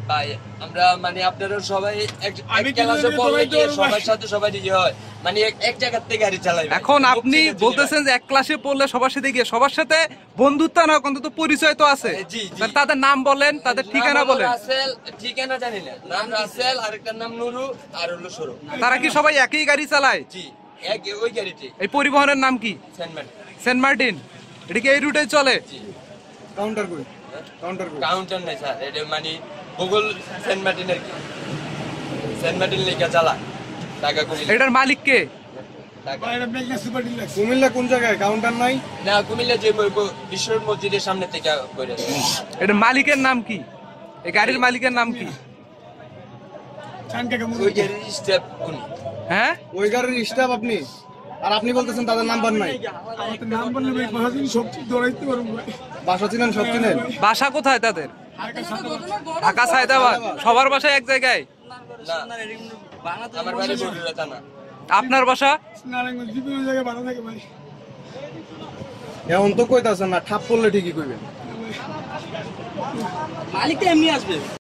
ভাই আমরা মানে আপনারা সবাই এক ক্লাসে পড়লে কি সবার সাথে সবাই ইয়ে হয়, মানে এক জায়গা থেকে গাড়ি চালায়। এখন আপনি বলতেছেন যে এক ক্লাসে পড়লে সবার সাথে গিয়ে সবার সাথে বন্ধুত্ব না, অন্তত পরিচয় তো আছে। তাদের নাম বলেন, তাদের ঠিকানা বলেন। রাসেল, ঠিকানা জানি না, নাম রাসেল, আরেকটার নাম নুরু, আর হলো সরু। তারা কি সবাই একই গাড়ি চালায়? জি, এক ওই গাড়িতে। এই পরিবহনের নাম কি? Saint Martin. এটা কি এই রুটে চলে? জি। কাউন্টার কই? কাউন্টার নাই স্যার, এটা মানে গুগল সেন্ট মার্টিনের কি সেন্ট মার্টিন লেখা চালা টাকা কুমিল্লা। এটার মালিক কে? কুমিল্লা কোন জায়গায়? কাউন্টার নাই না, কুমিল্লা যে বিশ্ব মসজিদের সামনে থেকে করে। এটার মালিকের নাম কি? এই গাড়ির মালিকের নাম কি? ওই গাড়ির স্টেপ উনি। হ্যাঁ, ওই গাড়ির স্টাফ আপনি, আর আপনি বলতেছেন তাদের নাম্বার নাই। বাসা চিনেন, সব চিনেন। বাসা কোথায় তাদের? ঢাকা সায়দাবাদ। সবার বাসা এক জায়গায়? আমার বাড়ি বগুড়া থানা। আপনার বাসা? এখন তো কইতাছেন না, ঠাপ পড়লে ঠিকই কইবেন। মালিক এমনি আসবে।